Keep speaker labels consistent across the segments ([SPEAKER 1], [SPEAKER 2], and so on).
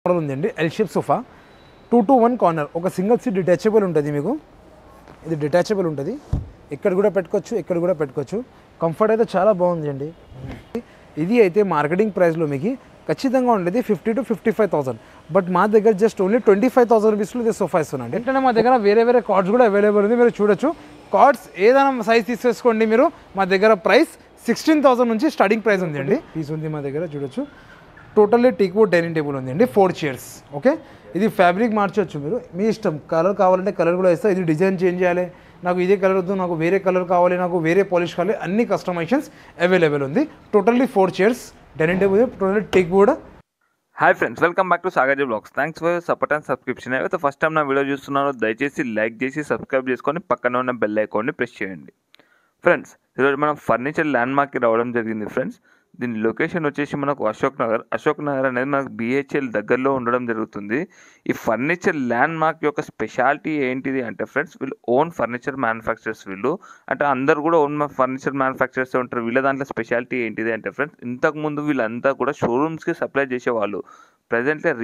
[SPEAKER 1] Model ఉందండి L shape sofa 2-to-1 corner ఒక single seat detachable ఉంటుంది మీకు ఇది డిటాచబుల్ ఉంటుంది ఇక్కడ కూడా పెట్టుకోవచ్చు కంఫర్ట్ అయితే చాలా బాగుంది అండి ఇది అయితే మార్కెటింగ్ ప్రైస్లో మీకు ఖచ్చితంగా ఉండేది 50 to 55,000 బట్ మా దగ్గర జస్ట్ ఓన్లీ 25,000 రూపీస్లో ఇది సోఫా ఇస్తున్నాండి అంటే మా దగ్గర వేరే కార్డ్స్ కూడా అవైలబుల్ ఉంది మీరు చూడొచ్చు కార్డ్స్ ఏదైనా సైజ్ తీసేసుకోండి మీరు మా దగ్గర ప్రైస్ 16,000 నుంచి స్టార్టింగ్ ప్రైస్ ఉంది అండి పీస్ ఉంది మా దగ్గర చూడొచ్చు టోటల్లీ టీక్వుడ్ డైనింగ్ టేబుల్ ఉంది అండి 4 చైర్స్ ఓకే ఇది ఫ్యాబ్రిక్ మార్చవచ్చు మీరు మీ ఇష్టం కలర్ కావాలంటే కలర్ కూడా ఇస్తా ఇది డిజైన్ చేంజ్ చేయాలి నాకు ఇదే కలర్ వద్దు నాకు వేరే కలర్ కావాలి నాకు వేరే పాలిష్ కావాలి అన్ని కస్టమైజేషన్స్ అవైలబుల్ ఉంది totally 4 chairs dining table totally teakwood
[SPEAKER 2] hi friends welcome back to Sagar blogs thanks for support and subscription అయితే ఫస్ట్ టైం నా వీడియో చూస్తున్నారో దయచేసి లైక్ చేసి సబ్స్క్రైబ్ చేసుకొని పక్కన ఉన్న బెల్ ఐకాన్ని ప్రెస్ చేయండి ఫ్రెండ్స్ ఈరోజు మనం ఫర్నిచర్ ల్యాండ్ మార్క్కి రావడం జరిగింది ఫ్రెండ్స్ దీని లొకేషన్ వచ్చేసి మనకు అశోక్ నగర్ అనేది మనకు బిహెచ్ఎల్ దగ్గరలో ఉండడం జరుగుతుంది ఈ ఫర్నిచర్ ల్యాండ్ మార్క్ యొక్క స్పెషాలిటీ ఏంటిది అంటే ఫ్రెండ్స్ వీళ్ళు ఓన్ ఫర్నిచర్ మ్యానుఫ్యాక్చరర్స్ వీళ్ళు అంటే అందరు కూడా ఓన్ ఫర్నిచర్ మ్యానుఫ్యాక్చరర్స్ ఉంటారు వీళ్ళ దాంట్లో స్పెషాలిటీ ఏంటిది అంటే ఫ్రెండ్స్ ఇంతకుముందు వీళ్ళంతా కూడా షోరూమ్స్కి సప్లై చేసేవాళ్ళు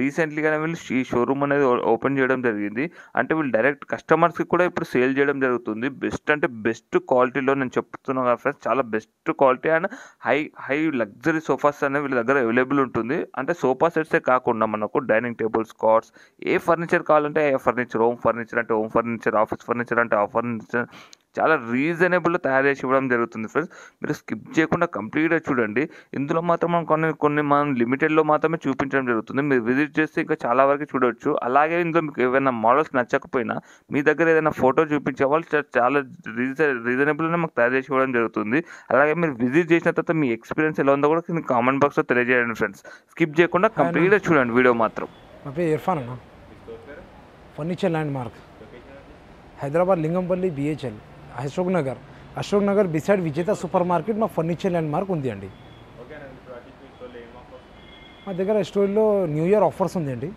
[SPEAKER 2] రీసెంట్లీగానే వీళ్ళు ఈ షోరూమ్ అనేది ఓపెన్ చేయడం జరిగింది అంటే వీళ్ళు డైరెక్ట్ కస్టమర్స్కి కూడా ఇప్పుడు సేల్ చేయడం జరుగుతుంది బెస్ట్ క్వాలిటీలో నేను చెప్తున్నాను కదా ఫ్రెండ్స్ చాలా best quality and high luxury sofas అనేవి వీళ్ళ దగ్గర అవైలబుల్ ఉంటుంది అంటే సోఫా సెట్సే కాకుండా మనకు డైనింగ్ టేబుల్స్ కార్డ్స్ ఏ ఫర్నిచర్ కావాలంటే ఏ ఫర్నిచర్ హోమ్ ఫర్నిచర్ అంటే హోమ్ ఫర్నిచర్ ఆఫీస్ ఫర్నిచర్ అంటే ఆ ఫర్నిచర్ చాలా రీజనబుల్లో తయారు చేసి ఇవ్వడం జరుగుతుంది ఫ్రెండ్స్ మీరు స్కిప్ చేయకుండా కంప్లీట్గా చూడండి ఇందులో మాత్రం మనం కొన్ని మనం లిమిటెడ్లో మాత్రమే చూపించడం జరుగుతుంది మీరు విజిట్ చేస్తే ఇంకా చాలా వరకు చూడవచ్చు అలాగే ఇందులో మీకు ఏమైనా మోడల్స్ నచ్చకపోయినా మీ దగ్గర ఏదైనా ఫోటో చూపించే వాళ్ళు చాలా రీజనబుల్గా మాకు తయారు చేసి ఇవ్వడం జరుగుతుంది అలాగే మీరు విజిట్ చేసిన తర్వాత మీ ఎక్స్పీరియన్స్ ఎలా ఉందో కూడా కామెంట్ బాక్స్లో తెలియజేయండి ఫ్రెండ్స్ స్కిప్ చేయకుండా కంప్లీట్గా చూడండి వీడియో మాత్రం
[SPEAKER 1] నా పేరు ఇర్ఫాన్ అన్న furniture landmark Hyderabad Lingampally BHEL Ashok Nagar beside Vijetha supermarket మా ఫర్నిచర్ ల్యాండ్ మార్క్ ఉంది అండి మా దగ్గర స్టోర్లో న్యూ ఇయర్ ఆఫర్స్ ఉంది అండి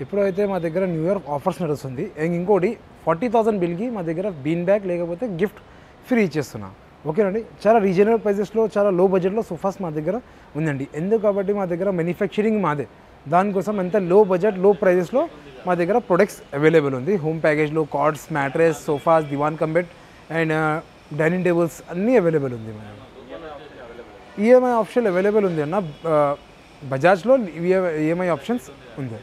[SPEAKER 1] ఎప్పుడైతే మా దగ్గర న్యూ ఇయర్ ఆఫర్స్ నడుస్తుంది ఇంకోటి 40,000 బిల్కి మా దగ్గర బీన్ బ్యాగ్ లేకపోతే గిఫ్ట్ ఫ్రీ ఇచ్చేస్తున్నా ఓకేనండి చాలా రీజనబుల్ ప్రైజెస్లో చాలా లో బడ్జెట్లో సోఫాస్ మా దగ్గర ఉందండి ఎందుకు కాబట్టి మా దగ్గర మ్యానుఫ్యాక్చరింగ్ మాదే దానికోసం ఎంత లో బడ్జెట్ లో ప్రైజెస్లో మా దగ్గర ప్రొడక్ట్స్ అవైలబుల్ ఉంది హోమ్ ప్యాకేజ్లో కార్డ్స్ మ్యాట్రెస్ సోఫాస్ దివాన్ కంబెట్ అండ్ డైనింగ్ టేబుల్స్ అన్నీ అవైలబుల్ ఉంది మేడం ఈఎంఐ ఆప్షన్ అవైలబుల్ ఉంది అన్న బజాజ్లో ఈఎంఐ ఆప్షన్స్ ఉంది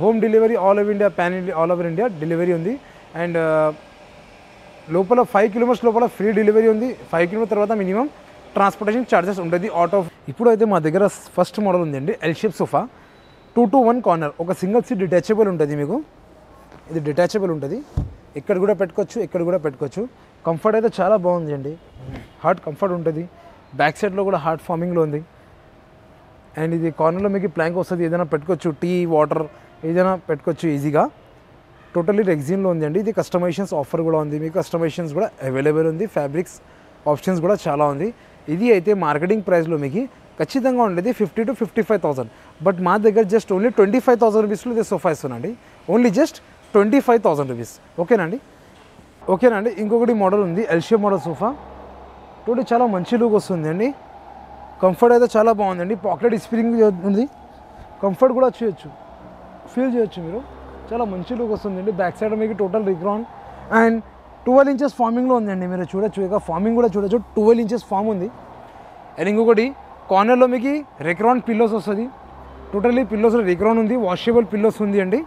[SPEAKER 1] home delivery all over India delivery ఉంది అండ్ లోపల 5 కిలోమీటర్స్ లోపల ఫ్రీ డెలివరీ ఉంది 5 కిలోమీటర్ తర్వాత మినిమం ట్రాన్స్పోర్టేషన్ ఛార్జెస్ ఉంటుంది ఇప్పుడు అయితే మా దగ్గర ఫస్ట్ మోడల్ ఉందండి L shape sofa 2-to-1 corner ఒక సింగిల్ సీట్ డిటాచబుల్ ఉంటుంది మీకు ఇది డిటాచబుల్ ఉంటుంది ఇక్కడ కూడా పెట్టుకోవచ్చు కంఫర్ట్ అయితే చాలా బాగుంది అండి హార్డ్ కంఫర్ట్ ఉంటుంది బ్యాక్ సైడ్లో కూడా హార్డ్ ఫార్మింగ్లో ఉంది అండ్ ఇది కార్నర్లో మీకు ప్లాంక్ వస్తుంది ఏదైనా పెట్టుకోవచ్చు టీ వాటర్ ఏదైనా పెట్టుకోవచ్చు ఈజీగా టోటల్లీ రెగ్జిన్లో ఉంది అండి ఇది కస్టమైజేషన్స్ ఆఫర్ కూడా ఉంది మీకు కస్టమైజేషన్స్ కూడా అవైలబుల్ ఉంది ఫ్యాబ్రిక్స్ ఆప్షన్స్ కూడా చాలా ఉంది ఇది అయితే మార్కెటింగ్ ప్రైస్లో మీకు ఖచ్చితంగా ఉండేది 50 to 55,000 బట్ మా దగ్గర జస్ట్ ఓన్లీ 25,000 రూపీస్లో ఇది సోఫా ఇస్తున్నాండి ఓన్లీ జస్ట్ 25,000 రూపీస్ ఓకేనండి ఇంకొకటి మోడల్ ఉంది L shape model sofa total చాలా మంచి లుక్ వస్తుంది అండి కంఫర్ట్ అయితే చాలా బాగుందండి పాకెట్ స్ప్రింగ్ ఉంది కంఫర్ట్ కూడా ఫీల్ చేయొచ్చు మీరు చాలా మంచి లుక్ వస్తుందండి బ్యాక్ సైడ్ మీకు టోటల్ రిక్రాన్ అండ్ 12 ఇంచెస్ ఫార్మింగ్లో ఉందండి మీరు చూడొచ్చు ఇక ఫార్మింగ్ కూడా చూడొచ్చు 12 ఇంచెస్ ఫార్మ్ ఉంది అండ్ ఇంకొకటి కార్నర్లో మీకు రిక్రాన్ పిల్లోస్ వస్తుంది టోటల్లీ పిల్లోస్లో రిక్రాన్ ఉంది వాషబుల్ పిల్లోస్ ఉంది అండి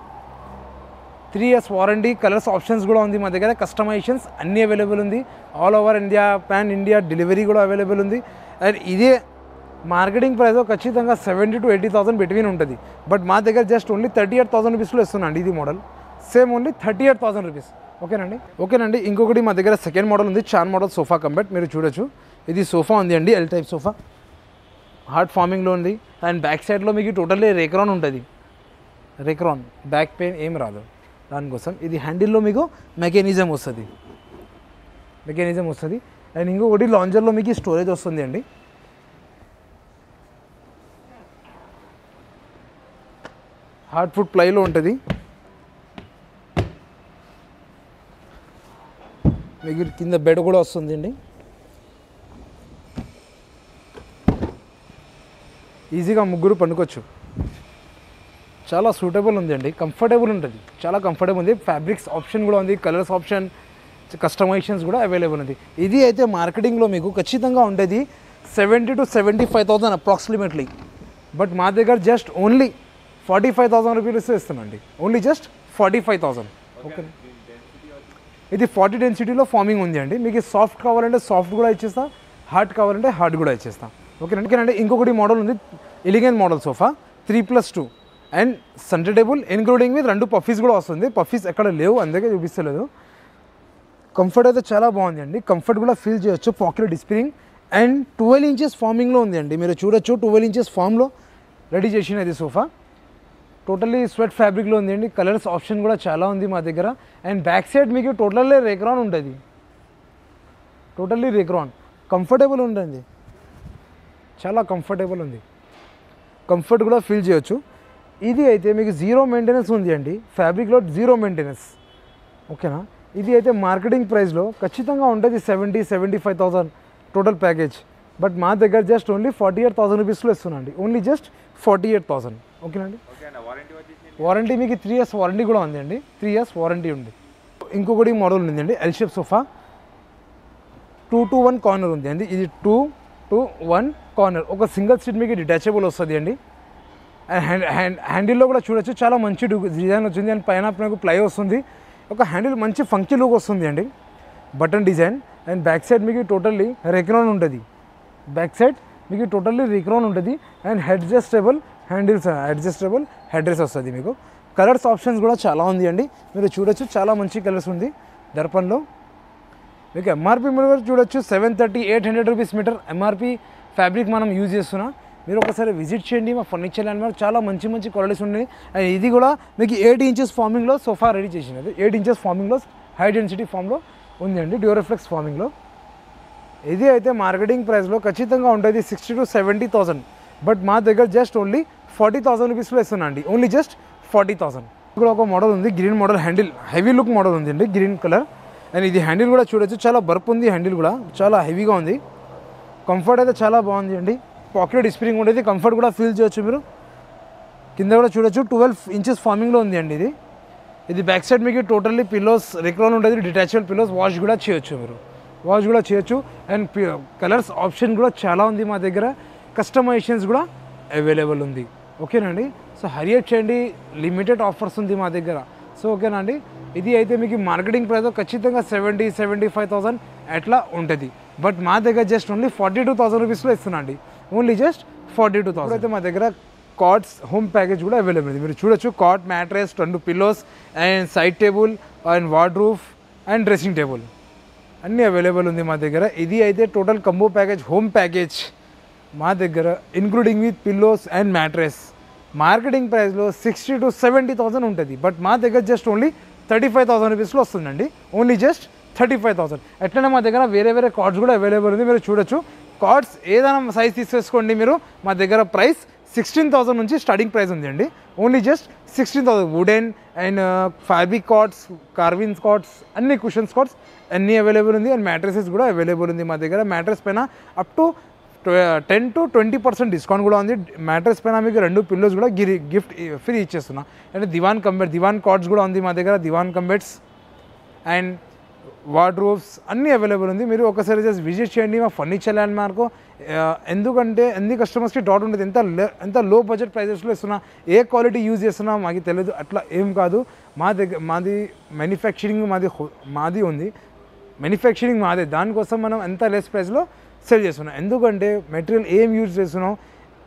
[SPEAKER 1] 3 years వారంటీ కలర్స్ ఆప్షన్స్ కూడా ఉంది మా దగ్గర కస్టమైజేషన్స్ అన్నీ అవైలబుల్ ఉంది all over India pan India delivery కూడా అవైలబుల్ ఉంది అండ్ ఇదే మార్కెటింగ్ ప్రైస్ ఖచ్చితంగా 70,000 to 80,000 బిట్వీన్ ఉంటుంది బట్ మా దగ్గర జస్ట్ ఓన్లీ 38,000 రూపీస్లో ఇస్తున్నాండి ఇది మోడల్ సేమ్ ఓన్లీ 38,000 రూపీస్ ఓకేనండి ఇంకొకటి మా దగ్గర సెకండ్ మోడల్ ఉంది చాన్ మోడల్ సోఫా కంబెట్ మీరు చూడొచ్చు ఇది సోఫా ఉంది అండి ఎల్ టైప్ సోఫా హార్డ్ ఫార్మింగ్లో ఉంది అండ్ బ్యాక్ సైడ్లో మీకు టోటల్లీ రేక్రాన్ ఉంటుంది బ్యాక్ పెయిన్ ఏం రాదు దానికోసం ఇది హ్యాండిల్లో మీకు మెకానిజం వస్తుంది అండ్ ఇంకొకటి లాంజర్లో మీకు స్టోరేజ్ వస్తుంది అండి హార్డ్ ఫుడ్ ప్లైలో ఉంటుంది మీకు కింద బెడ్ కూడా వస్తుంది అండి ఈజీగా ముగ్గురు పండుకోవచ్చు చాలా సూటబుల్ ఉంది అండి, కంఫర్టబుల్ ఉంటుంది, చాలా కంఫర్టబుల్ ఉంది. ఫ్యాబ్రిక్స్ ఆప్షన్ కూడా ఉంది, కలర్స్ ఆప్షన్, కస్టమైజేషన్స్ కూడా అవైలబుల్ ఉంది. ఇది అయితే మార్కెటింగ్లో మీకు ఖచ్చితంగా ఉండేది 70,000 to 75,000 అప్రాక్సిమేట్లీ. బట్ మా దగ్గర జస్ట్ ఓన్లీ 45,000 రూపీస్ ఇస్తున్నాండి, ఓన్లీ జస్ట్ 45,000. ఓకే, ఇది 40 డెన్సిటీలో ఫార్మింగ్ ఉంది అండి. మీకు సాఫ్ట్ కావాలంటే సాఫ్ట్ కూడా ఇచ్చేస్తా, హార్డ్ కావాలంటే హార్డ్ కూడా ఇచ్చేస్తాం. ఓకేనండి. ఇంకొకటి మోడల్ ఉంది, elegant model sofa 3+2 and centre table including with 2 puffies కూడా వస్తుంది. పఫీస్ ఎక్కడ లేవు, అందుకే చూపిస్తలేదు. కంఫర్ట్ అయితే చాలా బాగుంది అండి, కంఫర్ట్ కూడా ఫీల్ చేయొచ్చు. పాకెట్ స్ప్రింగ్ అండ్ 12 ఇంచెస్ ఫార్మింగ్లో ఉంది అండి, మీరు చూడొచ్చు. 12 ఇంచెస్ ఫామ్లో రెడీ చేసినది సోఫా. టోటల్లీ స్వెట్ ఫ్యాబ్రిక్లో ఉంది అండి. కలర్స్ ఆప్షన్ కూడా చాలా ఉంది మా దగ్గర. అండ్ బ్యాక్ సైడ్ మీకు టోటల్లీ రేక్రాన్ ఉంటుంది, టోటల్లీ రేక్రాన్. కంఫర్టబుల్ ఉంటుంది, చాలా కంఫర్టబుల్ ఉంది, కంఫర్ట్ కూడా ఫీల్ చేయొచ్చు. ఇది అయితే మీకు జీరో మెయింటెనెన్స్ ఉంది అండి, ఫ్యాబ్రిక్లో జీరో మెయింటెనెన్స్. ఓకేనా. ఇది అయితే మార్కెటింగ్ ప్రైస్లో ఖచ్చితంగా ఉంటుంది 70,000-75,000 టోటల్ ప్యాకేజ్. బట్ మా దగ్గర జస్ట్ ఓన్లీ 48,000 రూపీస్లో ఇస్తున్నాండి, ఓన్లీ జస్ట్ 48,000. ఓకేనండి. వారంటీ మీకు 3 years వారంటీ కూడా ఉంది అండి, 3 years వారంటీ ఉంది. ఇంకొకటి మోడల్ ఉందండి, L shape sofa 2-to-1 corner ఉంది అండి. ఇది 2-to-1 కార్నర్, ఒక సింగిల్ సీట్ మీకు డిటాచబుల్ వస్తుంది అండి. హ్యాండిల్లో కూడా చూడొచ్చు, చాలా మంచి డిజైన్ వచ్చింది. అండ్ పైన మీకు ప్లై వస్తుంది, ఒక హ్యాండిల్ మంచి ఫంకీ లుక్ వస్తుంది అండి, button design. And back side మీకు టోటల్లీ రేక్రాన్ ఉంటుంది, బ్యాక్ సైడ్ మీకు టోటల్లీ రేక్రాన్ ఉంటుంది. And adjustable handles, adjustable head rest వస్తుంది మీకు. కలర్స్ ఆప్షన్స్ కూడా చాలా ఉంది అండి, మీరు చూడొచ్చు, చాలా మంచి కలర్స్ ఉంది. దర్పణలో మీకు ఎంఆర్పి మీరు చూడొచ్చు 730-800 రూపీస్ మీటర్ ఎంఆర్పి ఫ్యాబ్రిక్ మనం యూజ్ చేస్తున్నా. మీరు ఒకసారి విజిట్ చేయండి మా ఫర్నిచర్ ల్యాండ్ మార్క్, చాలా మంచి మంచి క్వాలిటీస్ ఉన్నాయి. అండ్ ఇది కూడా మీకు 8 ఇంచెస్ ఫార్మింగ్లో సోఫా రెడీ చేసినది, 8 ఇంచెస్ ఫార్మింగ్లో హై డెన్సిటీ ఫామ్లో ఉంది అండి, డ్యూరోఫ్లెక్స్ ఫార్మింగ్లో. ఇది అయితే మార్కెటింగ్ ప్రైస్లో ఖచ్చితంగా ఉంటుంది 60,000-70,000. బట్ మా దగ్గర జస్ట్ ఓన్లీ 40,000 రూపీస్లో ఇస్తున్నా అండి, ఓన్లీ జస్ట్ 40,000. ఇక్కడ ఒక మోడల్ ఉంది, green model, handle heavy look model ఉంది అండి, గ్రీన్ కలర్. అండ్ ఇది హ్యాండిల్ కూడా చూడొచ్చు, చాలా బర్ప్ ఉంది, హ్యాండిల్ కూడా చాలా హెవీగా ఉంది. కంఫర్ట్ అయితే చాలా బాగుంది అండి, పాకెట్ స్ప్రింగ్ ఉండేది, కంఫర్ట్ కూడా ఫీల్ చేయొచ్చు మీరు. కింద కూడా చూడొచ్చు 12 ఇంచెస్ ఫార్మింగ్లో ఉంది అండి ఇది. ఇది బ్యాక్ సైడ్ మీకు టోటల్లీ పిల్లోస్ రేక్రాన్ ఉంటుంది, డిటాచబుల్ పిల్లోస్, వాష్ కూడా చేయొచ్చు మీరు, వాష్ కూడా చేయొచ్చు. అండ్ కలర్స్ ఆప్షన్ కూడా చాలా ఉంది మా దగ్గర, కస్టమైజేషన్స్ కూడా అవైలబుల్ ఉంది. ఓకేనండి. సో హరియట్ చేయండి, లిమిటెడ్ ఆఫర్స్ ఉంది మా దగ్గర. సో ఓకేనండి. ఇది అయితే మీకు మార్కెటింగ్ ప్రైస్ ఖచ్చితంగా 70,000-75,000 అట్లా ఉంటుంది. బట్ మా దగ్గర జస్ట్ ఓన్లీ 42,000 రూపీస్లో ఇస్తున్నా అండి, ఓన్లీ జస్ట్ 42,000. అయితే మా దగ్గర కాట్స్ హోమ్ ప్యాకేజ్ కూడా అవైలబుల్ ఉంది, మీరు చూడొచ్చు. Cot, mattress, 2 pillows and side table and wardrobe and dressing table అన్నీ అవైలబుల్ ఉంది మా దగ్గర. ఇది అయితే total combo package, home package మా దగ్గర including with pillows and mattress. Marketing ప్రైస్లో 60,000-70,000 ఉంటుంది. బట్ మా దగ్గర జస్ట్ ఓన్లీ 35,000 రూపీస్లో వస్తుందండి, ఓన్లీ జస్ట్ 35,000. అట్లనే మా దగ్గర వేరే వేరే కార్డ్స్ కూడా అవైలబుల్ ఉంది, మీరు చూడొచ్చు. కార్డ్స్ ఏదైనా సైజ్ తీసేసుకోండి మీరు, మా దగ్గర ప్రైస్ 16,000 నుంచి స్టార్టింగ్ ప్రైస్ ఉంది అండి, only just 16,000. Wooden and fabric cards, కార్విన్స్ cards, అన్ని కుషన్స్ కార్డ్స్ అన్నీ అవైలబుల్ ఉంది. అండ్ మ్యాట్రెసెస్ కూడా అవైలబుల్ ఉంది మా దగ్గర. మ్యాట్రెస్ పైన అప్ టు 10-20% డిస్కౌంట్ కూడా ఉంది. మ్యాట్రెస్ పైన మీకు 2 పిల్లోస్ కూడా గిఫ్ట్ ఫ్రీ ఇచ్చేస్తున్నా. అంటే దివాన్ కార్డ్స్ కూడా ఉంది మా దగ్గర, దివాన్ కంబెట్స్ అండ్ వార్డ్రోబ్స్ అన్నీ అవైలబుల్ ఉంది. మీరు ఒకసారి జస్ట్ విజిట్ చేయండి మా ఫర్నిచర్ ల్యాండ్ మార్క్. ఎందుకంటే అన్ని కస్టమర్స్కి డౌట్ ఉంటుంది, ఎంత లో బడ్జెట్ ప్రైజెస్లో ఇస్తున్నా, ఏ క్వాలిటీ యూజ్ చేస్తున్నా మాకు తెలియదు. అట్లా ఏం కాదు, మా దగ్గర మాది మ్యానుఫ్యాక్చరింగ్ మాది ఉంది, మ్యానుఫ్యాక్చరింగ్ మాదే, దానికోసం మనం ఎంత లెస్ ప్రైస్లో సేల్ చేస్తున్నాం. ఎందుకంటే మెటీరియల్ ఏం యూజ్ చేస్తున్నాం,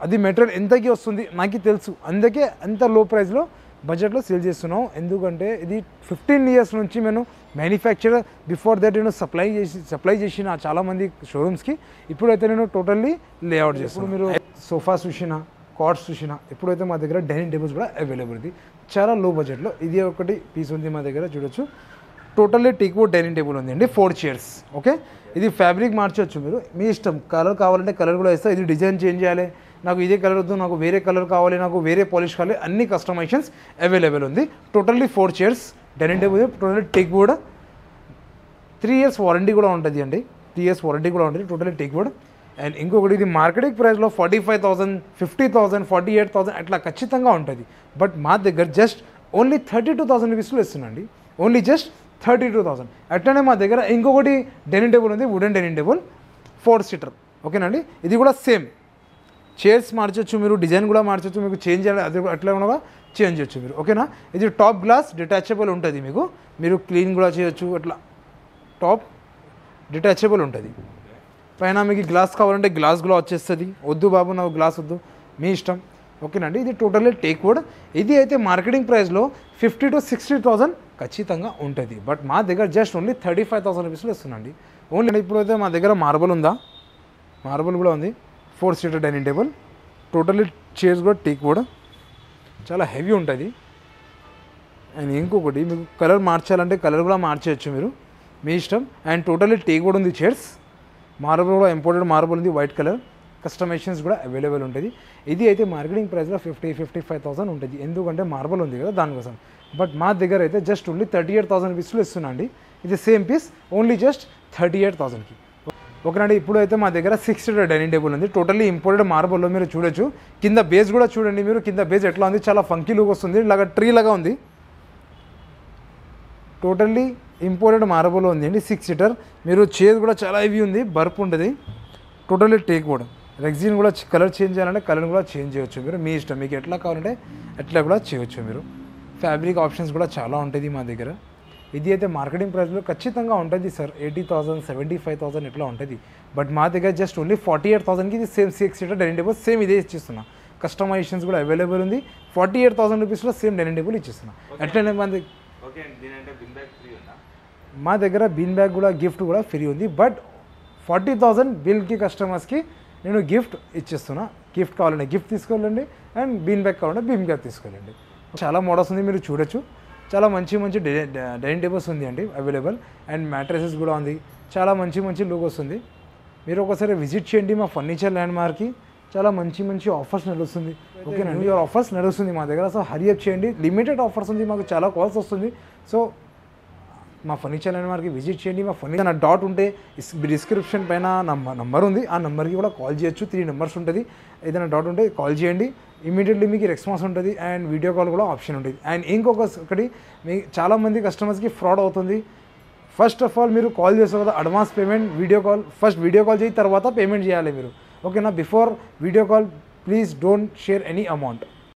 [SPEAKER 1] అది మెటీరియల్ ఎంతకి వస్తుంది నాకు తెలుసు, అందుకే ఎంత లో ప్రైస్లో బడ్జెట్లో సేల్ చేస్తున్నాం. ఎందుకంటే ఇది 15 years నుంచి నేను మ్యానుఫ్యాక్చరర్, బిఫోర్ దట్ నేను సప్లై చేసిన చాలామంది షోరూమ్స్కి. ఇప్పుడైతే నేను టోటల్లీ లేఅవుట్ చేస్తున్నాను. మీరు సోఫాస్ చూసినా, కార్డ్స్ చూసినా, ఇప్పుడైతే మా దగ్గర డైనింగ్ టేబుల్స్ కూడా అవైలబుల్ ఉంది చాలా లో బడ్జెట్లో. ఇది ఒకటి పీస్ ఉంది మా దగ్గర, చూడొచ్చు. టోటల్లీ టీక్వుడ్ డైనింగ్ టేబుల్ ఉంది అండి, 4 chairs. ఓకే, ఇది ఫ్యాబ్రిక్ మార్చవచ్చు మీరు, మీ ఇష్టం. కలర్ కావాలంటే కలర్ కూడా ఇస్తా. ఇది డిజైన్ చేంజ్ చేయాలి, నాకు ఇదే కలర్ వద్దు, నాకు వేరే కలర్ కావాలి, నాకు వేరే పాలిష్ కావాలి, అన్ని కస్టమైజేషన్స్ అవైలబుల్ ఉంది. Totally 4 chairs dining table, totally teakwood. 3 years warranty కూడా ఉంటుంది అండి, 3 years వారంటీ కూడా ఉంటుంది. Totally teakwood. అండ్ ఇంకొకటి ఇది మార్కెటింగ్ ప్రైస్లో 45,000, 50,000, 48,000 అట్లా ఖచ్చితంగా ఉంటుంది. బట్ మా దగ్గర జస్ట్ ఓన్లీ 32,000 రూపీస్లో ఇస్తున్నాండి. Only just 32,000. అట్లనే మా దగ్గర ఇంకొకటి డైనింగ్ టేబుల్ ఉంది, వుడెన్ డైనింగ్ టేబుల్ 4 సీటర్. ఓకేనండి, ఇది కూడా సేమ్ చైర్స్ మార్చొచ్చు మీరు, డిజైన్ కూడా మార్చొచ్చు, మీకు చేంజ్ చేయాలి అది అట్లా కూడా చేంజ్ చేయొచ్చు మీరు. ఓకేనా, ఇది టాప్ గ్లాస్ డిటాచబుల్ ఉంటుంది, మీకు మీరు క్లీన్ కూడా చేయొచ్చు. అట్లా టాప్ డిటాచబుల్ ఉంటుంది. పైన మీకు గ్లాస్ కావాలంటే గ్లాస్ కూడా వచ్చేస్తుంది. వద్దు బాబు నాకు గ్లాస్ వద్దు, మీ ఇష్టం. ఓకేనండి, ఇది టోటల్లీ టేక్ వుడ్. ఇది అయితే మార్కెటింగ్ ప్రైస్లో 50,000 to 60,000 ఖచ్చితంగా ఉంటుంది. బట్ మా దగ్గర జస్ట్ ఓన్లీ 35,000 రూపీస్లో ఇస్తున్నాండి. ఓన్లీ ఇప్పుడైతే మా దగ్గర మార్బల్ ఉందా, మార్బల్ కూడా ఉంది. 4 seater dining table, totally chairs కూడా టేక్ వుడ్, చాలా హెవీ ఉంటుంది. అండ్ ఇంకొకటి మీకు కలర్ మార్చాలంటే కలర్ కూడా మార్చేయచ్చు మీరు, మీ ఇష్టం. అండ్ టోటల్లీ టేక్ వుడ్ ఉంది చైర్స్. మార్బల్ కూడా ఇంపోర్టెడ్ మార్బల్ ఉంది, వైట్ కలర్. కస్టమైజేషన్స్ కూడా అవైలబుల్ ఉంటుంది. ఇది అయితే మార్కెటింగ్ ప్రైస్లో 50,000-55,000 ఉంటుంది, ఎందుకంటే మార్బల్ ఉంది కదా దానికోసం. బట్ మా దగ్గర అయితే జస్ట్ ఓన్లీ 38,000 రూపీస్లో ఇస్తున్నా అండి. ఇది సేమ్ పీస్ ఓన్లీ జస్ట్ 38,000కి. ఓకేనండి, ఇప్పుడు అయితే మా దగ్గర 6 సీటర్ డైనింగ్ టేబుల్ ఉంది, టోటల్లీ ఇంపోర్టెడ్ మార్బల్లో. మీరు చూడొచ్చు, కింద బేస్ కూడా చూడండి మీరు, కింద బేస్ ఎట్లా ఉంది, చాలా ఫంకీ లుక్ వస్తుంది, ఇలాగ ట్రీ లాగా ఉంది. టోటల్లీ ఇంపోర్టెడ్ మార్బల్ ఉంది అండి, 6 సీటర్. మీరు చైర్ కూడా చాలా హెవీ ఉంది, బర్ప్ ఉంటుంది. Totally teak wood. రెగ్జిన్ కూడా కలర్ చేంజ్ చేయాలంటే కలర్ కూడా చేంజ్ చేయొచ్చు మీరు, మీ ఇష్టం. మీకు ఎట్లా కావాలంటే ఎట్లా కూడా చేయొచ్చు మీరు. ఫ్యాబ్రిక్ ఆప్షన్స్ కూడా చాలా ఉంటుంది మా దగ్గర. ఇది అయితే మార్కెటింగ్ ప్రైస్లో ఖచ్చితంగా ఉంటుంది సార్, 80,000, 75,000 ఇట్లా ఉంటుంది. బట్ మా దగ్గర జస్ట్ ఓన్లీ 48,000కి ఇది same 6 seater dining table same ఇదే ఇచ్చిస్తున్నా. కస్టమైజేషన్స్ కూడా అవైలబుల్ ఉంది. 48,000 రూపీస్లో సేమ్ డైనింగ్ టేబుల్ ఇచ్చిస్తున్నా. అట్లనే మా దగ్గర బీన్ బ్యాగ్ కూడా గిఫ్ట్ కూడా ఫ్రీ ఉంది. బట్ 40,000 బిల్కి కస్టమర్స్కి నేను గిఫ్ట్ ఇచ్చేస్తున్నా. గిఫ్ట్ కావాలంటే గిఫ్ట్ తీసుకోవాలండి, అండ్ బీన్ బ్యాగ్ కావాలంటే బీన్ బ్యాగ్ తీసుకోవాలండి. చాలా మోడల్స్ ఉంది, మీరు చూడొచ్చు. చాలా మంచి మంచి డైనింగ్ టేబుల్స్ ఉంది అండి అవైలబుల్. అండ్ మ్యాట్రెసెస్ కూడా ఉంది, చాలా మంచి మంచి లుక్ వస్తుంది. మీరు ఒకసారి విజిట్ చేయండి మా ఫర్నిచర్ ల్యాండ్ మార్క్కి. చాలా మంచి మంచి ఆఫర్స్ నడుస్తుంది. ఓకేనండి, న్యూ ఇయర్ ఆఫర్స్ నడుస్తుంది మా దగ్గర. సో హరీ అప్ చేయండి, లిమిటెడ్ ఆఫర్స్ ఉంది, మాకు చాలా కాల్స్ వస్తుంది. సో మా ఫర్నిచర్ ల్యాండ్ మార్క్కి విజిట్ చేయండి. మా ఫర్నిచర్ నా డాట్ ఉంటే డిస్క్రిప్షన్ పైన నంబర్ ఉంది, ఆ నెంబర్కి కూడా కాల్ చేయొచ్చు. 3 నెంబర్స్ ఉంటుంది. ఏదైనా డౌట్ ఉంటే కాల్ చేయండి, ఇమీడియట్లీ మీకు రెస్పాన్స్ ఉంటుంది. అండ్ వీడియో కాల్ కూడా ఆప్షన్ ఉంటుంది. అండ్ ఇంకొకటి, మీ చాలామంది కస్టమర్స్కి ఫ్రాడ్ అవుతుంది. ఫస్ట్ ఆఫ్ ఆల్ మీరు కాల్ చేస్తారు కదా, advance payment video call, first video call చేసి తర్వాత పేమెంట్ చేయాలి మీరు. ఓకేనా, before video call please don't share any amount.